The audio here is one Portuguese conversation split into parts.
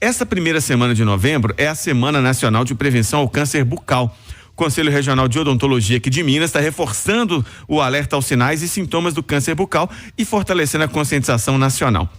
Essa primeira semana de novembro é a Semana Nacional de Prevenção ao Câncer Bucal. O Conselho Regional de Odontologia aqui de Minas está reforçando o alerta aos sinais e sintomas do câncer bucal e fortalecendo a conscientização nacional.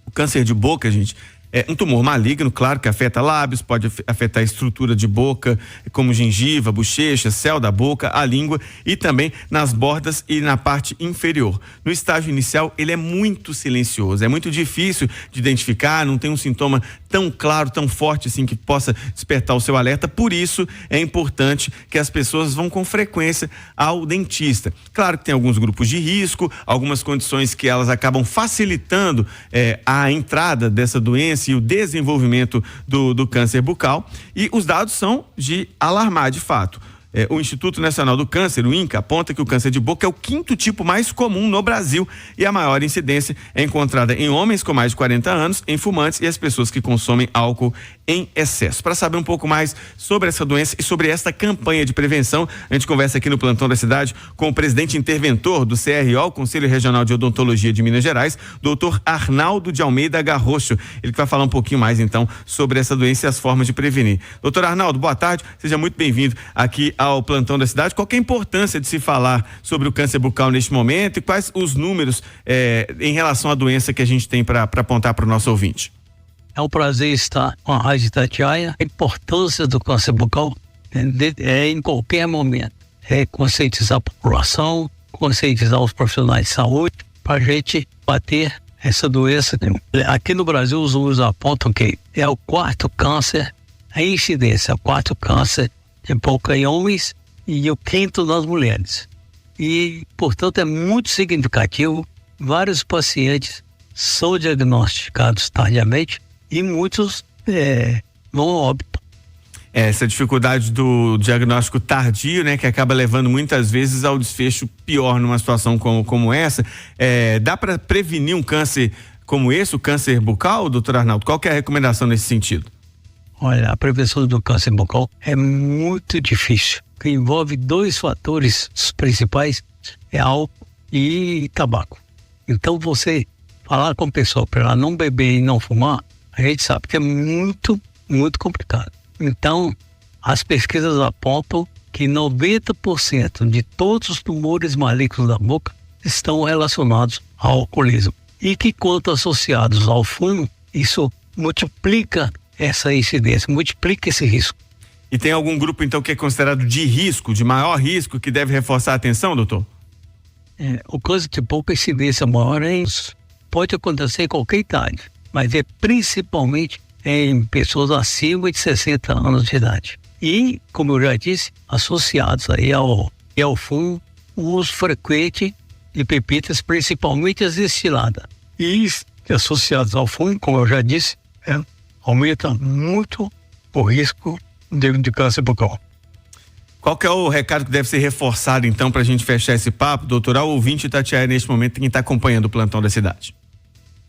O câncer de boca, gente, é um tumor maligno, claro, que afeta lábios, pode afetar a estrutura de boca, como gengiva, bochecha, céu da boca, a língua e também nas bordas e na parte inferior. No estágio inicial, ele é muito silencioso, é muito difícil de identificar, não tem um sintoma tão claro, tão forte assim que possa despertar o seu alerta. Por isso é importante que as pessoas vão com frequência ao dentista. Claro que tem alguns grupos de risco, algumas condições que elas acabam facilitando a entrada dessa doença e o desenvolvimento do câncer bucal, e os dados são de alarmar de fato. O Instituto Nacional do Câncer, o INCA, aponta que o câncer de boca é o 5º tipo mais comum no Brasil e a maior incidência é encontrada em homens com mais de 40 anos, em fumantes e as pessoas que consomem álcool em excesso. Para saber um pouco mais sobre essa doença e sobre esta campanha de prevenção, a gente conversa aqui no Plantão da Cidade com o presidente interventor do CRO, Conselho Regional de Odontologia de Minas Gerais, doutor Arnaldo de Almeida Garrocho. Ele que vai falar um pouquinho mais então sobre essa doença e as formas de prevenir. Doutor Arnaldo, boa tarde, seja muito bem-vindo aqui ao Plantão da Cidade. Qual que é a importância de se falar sobre o câncer bucal neste momento e quais os números em relação à doença que a gente tem para apontar para o nosso ouvinte? É um prazer estar com a Rádio Itatiaia. A importância do câncer bucal é em qualquer momento. É conscientizar a população, conscientizar os profissionais de saúde para a gente bater essa doença. Aqui no Brasil os números apontam que é o 4º câncer, a incidência, o 4º câncer de boca em homens e o 5º nas mulheres. E, portanto, é muito significativo. Vários pacientes são diagnosticados tardiamente e muitos vão ao óbito. Essa dificuldade do diagnóstico tardio, né, que acaba levando muitas vezes ao desfecho pior numa situação como essa. Dá para prevenir um câncer como esse, o câncer bucal, doutor Arnaldo? Qual que é a recomendação nesse sentido? Olha, a prevenção do câncer bucal é muito difícil, que envolve 2 fatores principais, é álcool e tabaco. Então você falar com a pessoa para ela não beber e não fumar, a gente sabe que é muito, muito complicado. Então, as pesquisas apontam que 90% de todos os tumores malignos da boca estão relacionados ao alcoolismo. E que quando associados ao fumo, isso multiplica essa incidência, multiplica esse risco. E tem algum grupo, então, que é considerado de risco, de maior risco, que deve reforçar a atenção, doutor? O câncer de boca, a incidência maior pode acontecer em qualquer idade, mas é principalmente em pessoas acima de 60 anos de idade. E, como eu já disse, associados aí ao fumo, o uso frequente de bebidas, principalmente as destiladas. E associados ao fumo, como eu já disse, aumenta muito o risco de câncer bucal. Qual que é o recado que deve ser reforçado, então, para a gente fechar esse papo, doutor, ao ouvinte Itatiaia neste momento, quem está acompanhando o Plantão da Cidade?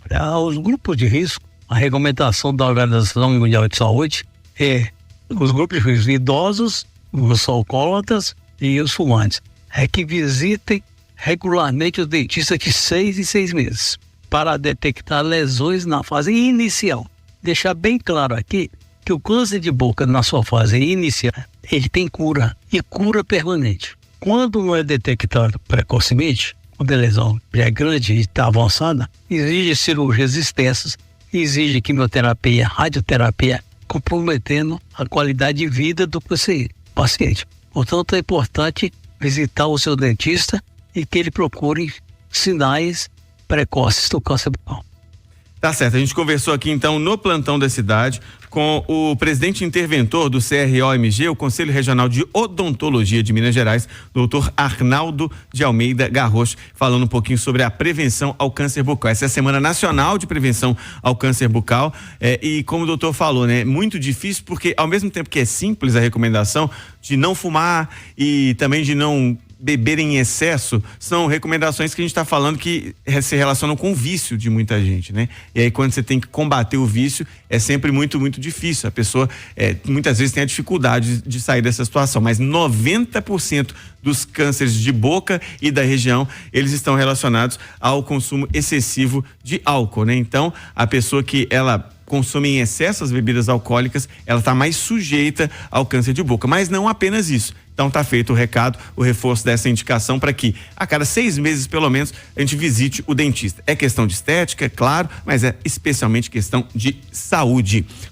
Para os grupos de risco, a recomendação da Organização Mundial de Saúde é os grupos de risco idosos, os alcoólatras e os fumantes. É que visitem regularmente o dentista de 6 em 6 meses para detectar lesões na fase inicial. Deixar bem claro aqui que o câncer de boca na sua fase inicial, ele tem cura e cura permanente. Quando não é detectado precocemente, quando a lesão já é grande e está avançada, exige cirurgias extensas, exige quimioterapia, radioterapia, comprometendo a qualidade de vida do paciente. Portanto, é importante visitar o seu dentista e que ele procure sinais precoces do câncer bucal. Tá certo, a gente conversou aqui então no Plantão da Cidade com o presidente interventor do CRO-MG, o Conselho Regional de Odontologia de Minas Gerais, doutor Arnaldo de Almeida Garrocho, falando um pouquinho sobre a prevenção ao câncer bucal. Essa é a Semana Nacional de Prevenção ao Câncer Bucal e como o doutor falou, né, muito difícil porque ao mesmo tempo que é simples a recomendação de não fumar e também de não beber em excesso, são recomendações que a gente está falando que se relacionam com o vício de muita gente, né? E aí quando você tem que combater o vício, é sempre muito, muito difícil. A pessoa muitas vezes tem a dificuldade de sair dessa situação, mas 90% dos cânceres de boca e da região, eles estão relacionados ao consumo excessivo de álcool, né? Então, a pessoa que ela consome em excesso as bebidas alcoólicas, ela está mais sujeita ao câncer de boca. Mas não apenas isso. Então tá feito o recado, o reforço dessa indicação para que a cada 6 meses, pelo menos, a gente visite o dentista. É questão de estética, é claro, mas é especialmente questão de saúde.